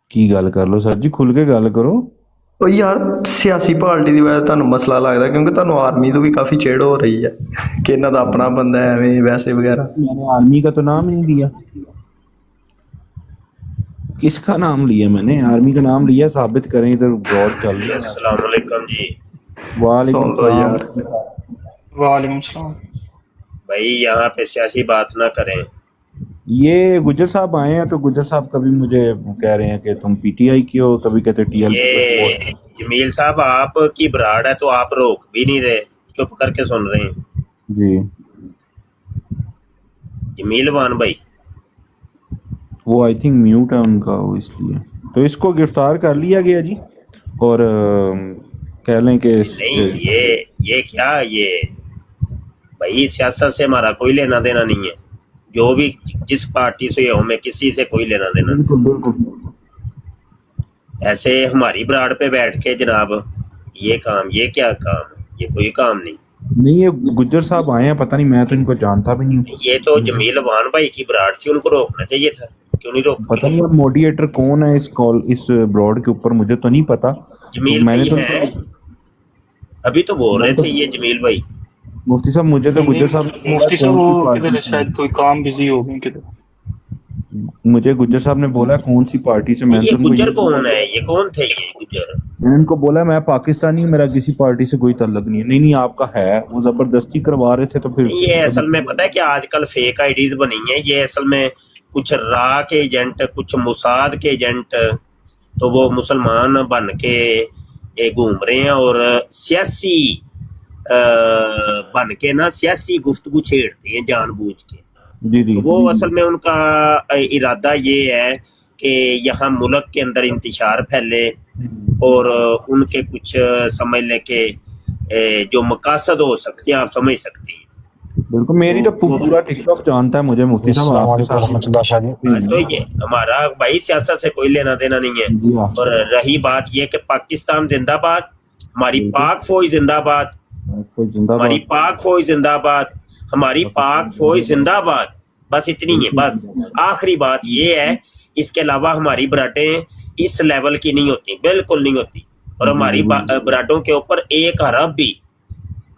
ਕੀ ਗੱਲ ਕਰ ਲਓ ਸਰ ਜੀ, ਖੁੱਲ ਕੇ ਗੱਲ ਕਰੋ। ਉਹ ਯਾਰ ਸਿਆਸੀ ਪਾਰਟੀ ਦੀ ਵਜ੍ਹਾ ਤੁਹਾਨੂੰ ਮਸਲਾ ਲੱਗਦਾ ਕਿਉਂਕਿ ਤੁਹਾਨੂੰ ਆਰਮੀ ਤੋਂ ਵੀ ਕਾਫੀ ਚਿੜ ਹੋ ਰਹੀ ਹੈ ਕਿ ਇਹਨਾਂ ਦਾ ਆਪਣਾ ਬੰਦਾ ਹੈ ਐਵੇਂ ਵੈਸੇ वगैरह। मैंने आर्मी का तो नाम ही नहीं लिया। किसका नाम लिया मैंने? आर्मी का नाम लिया, साबित करें। इधर ब्रॉड चल रही है। अस्सलाम वालेकुम जी। वालेकुम सुन लो सलाम। यार। वालेकुम सलाम। भाई यहाँ पे सियासी बात ना करें। ये गुज्जर साहब आए हैं तो गुज्जर साहब कभी मुझे कह रहे हैं कि तुम पीटीआई की हो, कभी कहते टीएलपी को सपोर्ट। ये जमील साहब आपकी ब्राड है तो आप रोक भी नहीं रहे, चुप करके सुन रहे हैं। जी जमील वान भाई, वो आई थिंक म्यूट है उनका, वो इसलिए। तो इसको गिरफ्तार कर लिया गया जी, और कह लें कि नहीं ये क्या ये भाई सियासत से हमारा कोई लेना देना नहीं है। जो भी जिस पार्टी से हो, मैं किसी से कोई लेना देना नहीं। बिल्कुल बिल्कुल। ऐसे हमारी ब्राड पे बैठ के जनाब ये काम, ये क्या काम, ये कोई काम नहीं। नहीं, ये गुज्जर साहब आए हैं, पता नहीं, मैं तो इनको जानता भी नहीं हूँ। ये तो जमील वान भाई की ब्राड थी, उनको रोकना चाहिए था, क्यों नहीं रोका? पता नहीं अब मॉडरेटर कौन है इस ब्रॉड के ऊपर, मुझे तो नहीं पता। जमील मैंने भाई तो है, अभी तो बोल रहे थे ये जमील भाई। मुफ्ती साहब, मुझे तो गुज्जर साहब ने मुफ्ती बोला साहब कौन सी वो पार्टी किधर से- शायद कोई काम बिजी हो गए किधर। मुझे गुज्जर साहब ने बोला कौन सी पार्टी से। मैं ये तो उनको गुज्जर ये- कौन है, ये कौन थे ये गुज्जर? मैंने उनको बोला मैं पाकिस्तानी हूँ, मेरा किसी पार्टी से कोई ताल्लुक नहीं है। नहीं नहीं, आपका है। वो जबरदस्ती करवा रहे थे तो फिर ये असल में पता है कि आजकल फेक आईडीज बनी हैं। ये असल में कुछ रा के एजेंट, कुछ मुसाद के एजेंट, तो वो मुसलमान बन के ये घूम रहे हैं और सियासी बन के ना सियासी गुफ्तगू छेड़ते हैं जानबूझ के। जी जी। तो वो असल में उनका इरादा ये है कि यहाँ मुल्क के अंदर इंतशार फैले और उनके कुछ समझ ले के जो मकासद हो सकते हैं, आप समझ सकते हैं। बिल्कुल, मेरी तो पूरा टिकटॉक जानता है मुझे मुफ्ती साहब, आपके साथ। तो ये हमारा भाई सियासत से कोई लेना देना नहीं है। जी हाँ। और रही बात ये कि पाकिस्तान जिंदाबाद, हमारी पाक फौज जिंदाबाद, कोई जिंदाबाद। हमारी पाक फौज जिंदाबाद, हमारी पाक फौज जिंदाबाद, बस इतनी है। बस आखिरी बात ये है, इसके अलावा हमारी बराडें इस लेवल की नहीं होती, बिल्कुल नहीं होती। और हमारी बराडों के ऊपर एक हरफ भी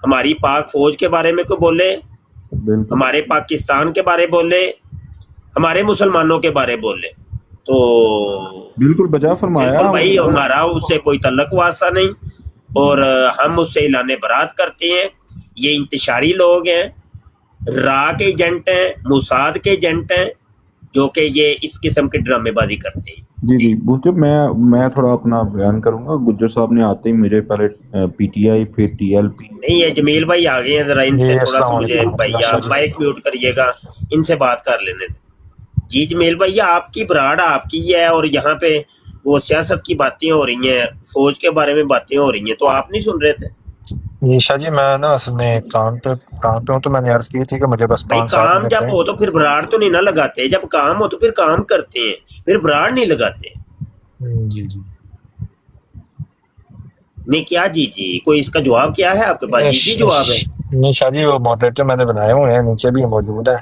हमारी पाक फौज के बारे में कोई बोले, बिल्कुल हमारे पाकिस्तान के बारे बोले, हमारे मुसलमानों के बारे बोले, तो बिल्कुल बजा फरमाया। बिल्कुल भाई हमारा उससे कोई तल्लक वास्ता नहीं और हम उससे ऐलान बरात करते हैं। ये इंतशारी लोग हैं, रा के एजेंट हैं, मुसाद के एजेंट हैं, जो कि ये इस किस्म की ड्रामेबाजी करते हैं। जी जी। मुझे मैं थोड़ा अपना बयान करूंगा। गुज्जर साहब ने आते ही मुझे पहले पीटीआई फिर टीएलपी। नहीं, ये जमील भाई आ गए हैं, जरा इनसे थोड़ा सा मुझे भैया माइक म्यूट करिएगा, इनसे बात कर लेने दें। जी जमील भैया, आपकी ब्राड आपकी है और यहाँ पे वो सियासत की बातें हो रही हैं, फौज के बारे में बातें हो रही हैं, तो आप नहीं सुन रहे थे? ईशा जी, मैं ना असने काम पे हूँ, तो मैंने अर्ज की थी कि मुझे बस भाई 5-7 काम मिनट जब हो तो फिर ब्राड तो नहीं ना लगाते, जब काम हो तो फिर काम करते हैं, फिर ब्राड नहीं लगाते। जी जी। नहीं क्या जी जी, कोई इसका जवाब क्या है आपके पास? जी जी जवाब है। नहीं शाह जी, वो मॉडरेटर मैंने बनाए हुए हैं, नीचे भी मौजूद है।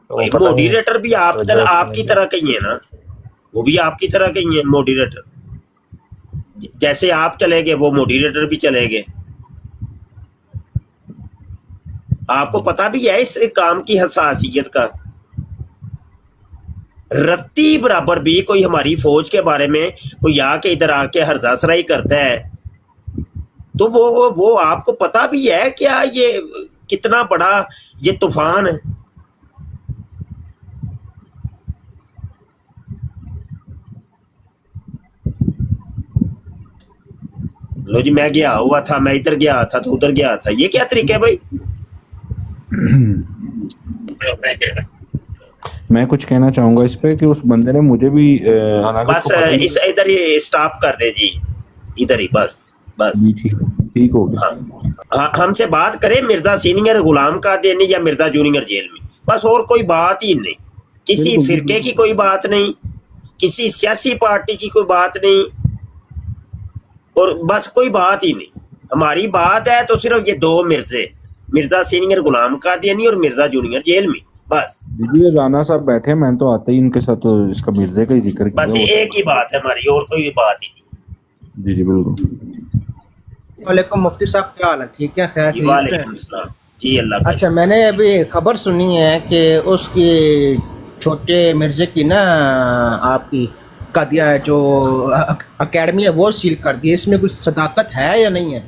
तो भाई पता नहीं- मॉडरेटर भी आप तो आपकी तरह का ही है ना, वो भी आपकी तरह का ही है मॉडरेटर। जैसे आप चले गए वो मॉडरेटर भी चले गए। आपको पता भी है इस काम की हसासियत का। रत्ती बराबर भी कोई हमारी फौज के बारे में कोई आके इधर आके हरजासराई करता है तो वो आपको पता भी है क्या ये कितना बड़ा ये तूफान है। लो जी, मैं गया हुआ था, मैं इधर गया था तो उधर गया था, ये क्या तरीका है भाई? मैं कुछ कहना चाहूंगा इस पे कि उस बंदे ने मुझे भी हालांकि बस इस इधर ही स्टॉप कर दे जी, इधर ही बस बस। जी ठीक हो गया। हाँ, हमसे बात करें मिर्जा सीनियर गुलाम कादियानी या मिर्जा जूनियर जेल में, बस और कोई बात ही नहीं। किसी फिरके की कोई बात नहीं, किसी सियासी पार्टी की कोई बात नहीं, और बस कोई बात ही नहीं। हमारी बात है तो सिर्फ ये दो मिर्जे, मिर्जा सीनियर गुलाम कादियानी और मिर्जा जूनियर जेल में, बस जी राना साहब बैठे हैं, मैंने तो आते ही इनके साथ तो इसका मिर्जे का ही जिक्र किया। बस ये एक ही बात है हमारी, और कोई बात ही नहीं। जी जी बिल्कुल। वालेकुम मुफ्ती साहब, क्या हाल है? ठीक है, खैर जी ठीक से? वालेकुम सलाम जी, अल्लाह का अच्छा, मैंने अभी खबर सुनी है कि उसकी छोटे मिर्जे की ना आपकी कादिया जो अकेडमी है वो सील कर दी है। इसमें कुछ सदाकत है या नहीं है?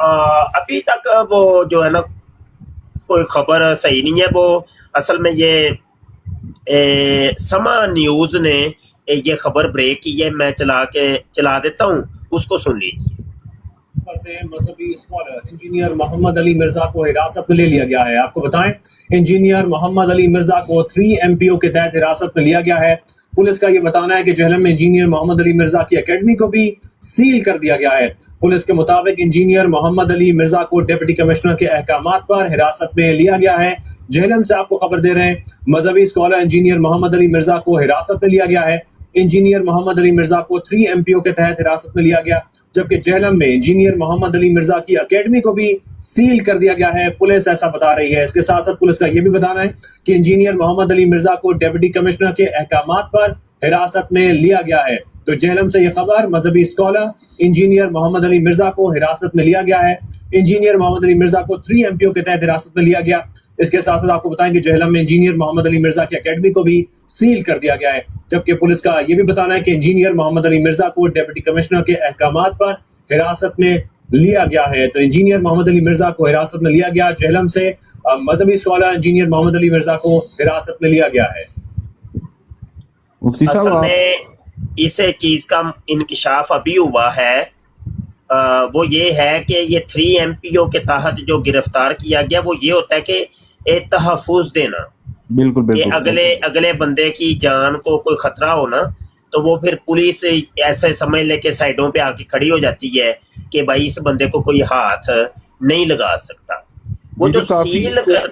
अभी तक वो जो है ना कोई खबर सही नहीं है। वो असल में ये समा न्यूज़ ने ये खबर ब्रेक की है, मैं चला देता हूँ, उसको सुन लीजिए। करते हैं मजहबी स्कॉलर इंजीनियर मोहम्मद अली मिर्जा को हिरासत में ले लिया गया है। आपको बताएं, इंजीनियर मोहम्मद अली मिर्जा को 3 MPO के तहत हिरासत में लिया गया है। पुलिस का ये बताना है कि जेहलम में इंजीनियर मोहम्मद अली मिर्जा की एकेडमी को भी सील कर दिया गया है। पुलिस के मुताबिक इंजीनियर मोहम्मद अली मिर्जा को डिप्टी कमिश्नर के अहकामात पर हिरासत में लिया गया है। जेहलम से आपको खबर दे रहे हैं, मजहबी स्कॉलर इंजीनियर मोहम्मद अली मिर्जा को हिरासत में लिया गया है। इंजीनियर मोहम्मद अली मिर्जा को 3 MPO के तहत हिरासत में लिया गया, जबकि जेहलम में इंजीनियर मोहम्मद अली मिर्जा की एकेडमी को भी सील कर दिया गया है। पुलिस ऐसा बता रही है। इसके साथ साथ पुलिस का यह भी बताना है कि इंजीनियर मोहम्मद अली मिर्जा को डिप्टी कमिश्नर के अहकामात पर हिरासत में लिया गया है। तो जेहलम से यह खबर, मजहबी स्कॉलर इंजीनियर मोहम्मद अली मिर्जा को हिरासत में लिया गया है। इंजीनियर मोहम्मद अली मिर्जा को 3 MPO के तहत हिरासत में लिया गया। इसके साथ साथ आपको बताएं कि जेहलम में इंजीनियर मोहम्मद अली मिर्जा की एकेडमी को भी सील कर दिया गया है, जबकि पुलिस का यह भी बताना है कि इंजीनियर मोहम्मद अली मिर्जा को डिप्टी कमिश्नर के अहकामात पर हिरासत में लिया गया है। तो इंजीनियर मोहम्मद अली मिर्जा को हिरासत में लिया गया जेहलम से। मजहबी स्कॉलर इंजीनियर मोहम्मद अली मिर्जा को हिरासत में लिया गया है। मुफ्ती साहब असल आप में इस चीज का इंकिशाफ अभी हुआ है। वो ये है कि ये 3 MPO के तहत जो गिरफ्तार किया गया वो ये होता है कि तहफ़्फ़ुज़ देना, बिल्कुल कि बिल्कुल अगले बंदे की जान को कोई खतरा हो ना, तो वो फिर पुलिस ऐसे समझ ले के साइडों पे आके खड़ी हो जाती है कि भाई इस बंदे को कोई हाथ नहीं लगा सकता। वो जो सील कर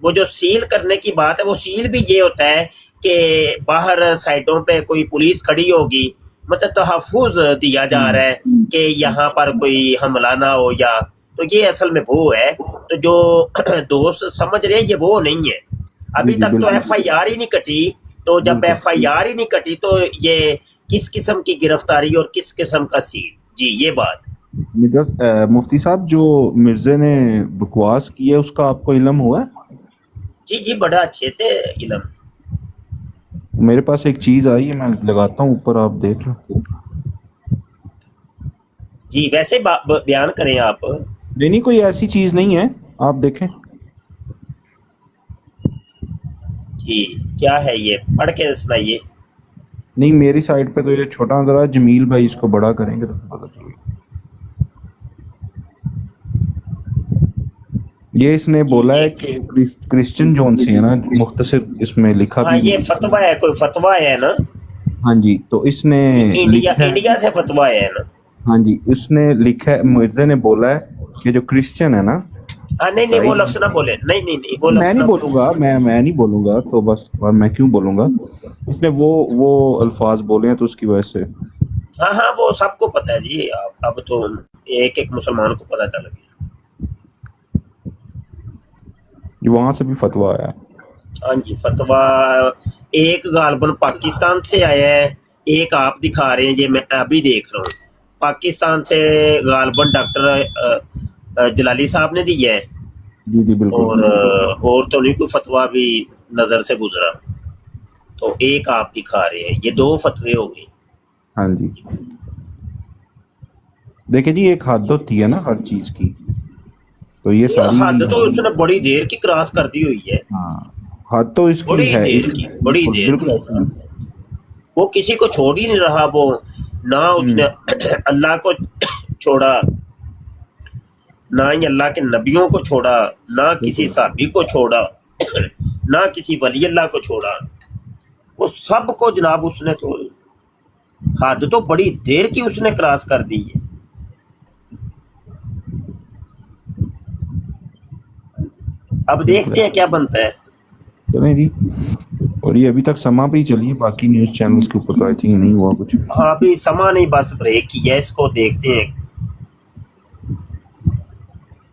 वो जो सील करने की बात है, वो सील भी ये होता है कि बाहर साइडों पे कोई पुलिस खड़ी होगी, मतलब तहफ़्फ़ुज़ दिया जा रहा है कि यहाँ पर कोई हमला ना हो, या तो ये असल में वो है। तो जो दोस्त समझ रहे हैं ये वो नहीं है। अभी तक तो FIR ही नहीं कटी, तो जब FIR ही नहीं कटी तो ये किस किस्म की गिरफ्तारी और किस किस्म का सील? जी ये बात। मुफ्ती साहब जो मिर्जे ने बकवास की है उसका आपको इल्म हुआ है? जी जी बड़ा अच्छे थे इल्म। मेरे पास एक चीज आई है, मैं लगाता हूँ ऊपर, आप देख लो। जी वैसे बयान करें आप। नहीं कोई ऐसी चीज नहीं है, आप देखें। जी क्या है ये, पढ़ के सुनाइए। नहीं मेरी साइड पे तो ये छोटा नजर आ, जमील भाई इसको बड़ा करेंगे तो पता चलेगा। ये इसने बोला है कि क्रिश्चियन जोन से है ना, मुख्तसर इसमें लिखा हाँ भी ये फतवा है, कोई फतवा है ना? हाँ जी, तो इसने इंडिया से फतवा है ना? हाँ जी, उसने लिखा है, मिर्जे ने बोला है कि जो क्रिश्चियन है ना, नहीं वो लफ्ज़ ना बोले, नहीं वो मैं नहीं बोलूंगा, मैं नहीं बोलूंगा, तो बस मैं क्यों बोलूंगा। इसने वो अल्फाज बोले हैं तो उसकी वजह से। हाँ वो सबको पता है जी, अब तो एक मुसलमान को पता चल गया। वहां से भी फतवा आया। हाँ जी फतवा एक गालबन पाकिस्तान से आया है, एक आप दिखा रहे हैं, ये मैं अभी देख रहा हूँ। पाकिस्तान से गालबन डॉक्टर जलाली साहब ने दिया है। जी बिल्कुल। और तो नहीं कोई फतवा भी नजर से गुजरा, तो एक आप दिखा रहे हैं, ये 2 फतवे हो गए। हाँ जी देखिए जी, एक हद होती है ना हर चीज की, तो ये सारी हद तो उसने बड़ी देर की क्रॉस कर दी हुई है। हाँ हद तो इसकी बड़ी है, देर की, बड़ी देर बिल्कुल ऐसा है। वो किसी को छोड़ ही नहीं रहा। वो ना उसने अल्लाह को छोड़ा, ना ही अल्लाह के नबियों को छोड़ा, ना किसी साहबी को छोड़ा, ना किसी वली अल्लाह को छोड़ा। वो सब को जनाब उसने तो हद तो बड़ी देर की उसने क्रॉस कर दी है। अब देखते हैं क्या बनता है। चलें जी, और ये अभी तक समा पे ही चलिए, बाकी न्यूज़ चैनल्स के ऊपर तो आई थिंक नहीं हुआ कुछ। हाँ अभी समा नहीं, बस ब्रेक किया, इसको देखते हैं।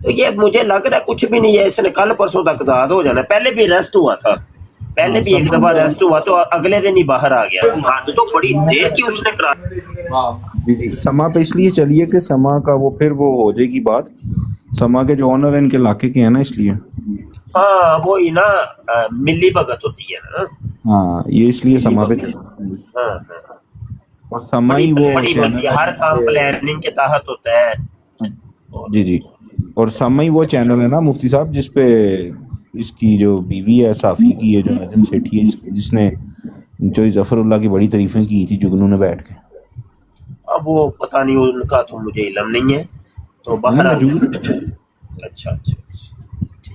تو یہ مجھے لگ رہا ہے کچھ بھی نہیں ہے, اس نے کل پرسوں تک آزاد ہو جانا ہے. پہلے بھی ریسٹ ہوا تھا, پہلے بھی ایک دفعہ ریسٹ ہوا تو اگلے دن ہی باہر آ گیا. حد تو بڑی دیر کی اس نے کرا. جی جی سما پہ اس لیے چلیے کہ سما کا وہ پھر وہ ہو جائے گی بات, سما کے جو آنر ان کے علاقے کے ہیں نا, اس لیے ہاں وہی نا, ملی بھگت ہوتی ہے نا. ہاں یہ اس لیے سما پہ چل. ہاں اور سما ہی وہ بڑی بڑی ہر کام پلاننگ کے تحت ہوتا ہے. جی جی, اور سما ہی وہ چینل ہے نا مفتی صاحب جس پہ اس کی جو بیوی ہے صافی کی ہے, جو نجم سیٹھی ہے, جس نے جو ظفر اللہ کی بڑی تعریفیں کی تھی جگنو نے بیٹھ کے. اب وہ پتہ نہیں, ان کا تو مجھے علم نہیں ہے. تو باہر موجود اچھا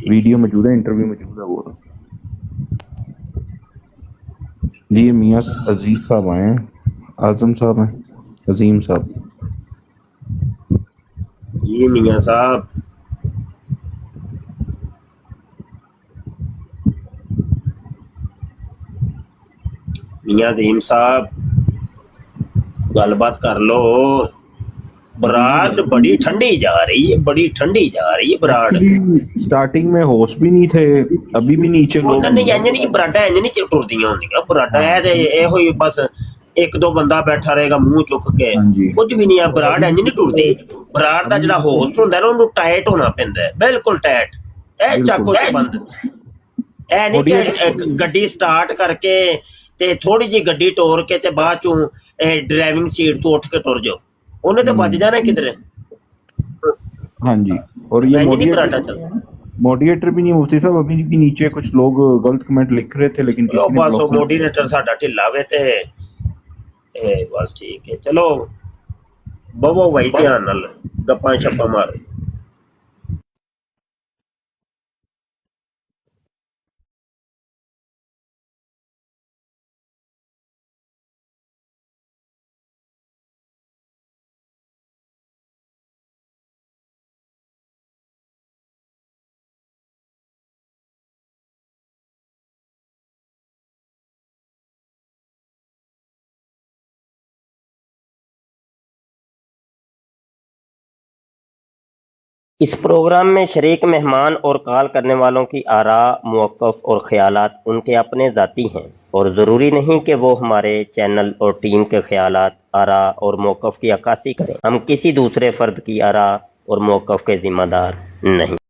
ویڈیو موجود ہے, انٹرویو موجود ہے وہ. جی یہ میاں عزیز صاحب آئے ہیں, اعظم صاحب ہیں, عظیم صاحب. جی میاں صاحب, میاں عظیم صاحب گل بات کر لو. برات بڑی ٹھنڈی جا رہی ہے, بڑی ٹھنڈی جا رہی ہے برات. سٹارٹنگ میں ہوسٹ بھی نہیں تھے, ابھی بھی نیچے لوگ نہیں انج نہیں براڈا انج نہیں ٹردیاں ہوندیاں. براڈا ہے تے اے ہوئی بس ایک دو بندہ بیٹھا رہے گا منہ چک کے, کچھ بھی نہیں ہے. براڈ انج نہیں ٹردی. براڈ دا جڑا ہوسٹ ہوندا ہے نا اونوں ٹائٹ ہونا پیندا ہے, بالکل ٹائٹ. اے چاکو چ بند, اے نہیں کہ گڈی سٹارٹ کر کے تے تھوڑی جی گڈی ٹور کے تے بعد چوں ڈرائیونگ سیٹ تو اٹھ کے ٹر جاؤ, انہیں تو بج جانا کدھر. ہاں جی, اور یہ موڈیٹر بھی نہیں مفتی صاحب, ابھی بھی نیچے کچھ لوگ غلط کمنٹ لکھ رہے تھے لیکن کسی نے بس موڈیٹر ساڈا ڈھلا وے تے بس ٹھیک ہے. چلو بہو بھائی دھیان نال گپاں شپاں مارو. اس پروگرام میں شریک مہمان اور کال کرنے والوں کی آراء, موقف اور خیالات ان کے اپنے ذاتی ہیں اور ضروری نہیں کہ وہ ہمارے چینل اور ٹیم کے خیالات, آراء اور موقف کی عکاسی کریں. ہم کسی دوسرے فرد کی آراء اور موقف کے ذمہ دار نہیں.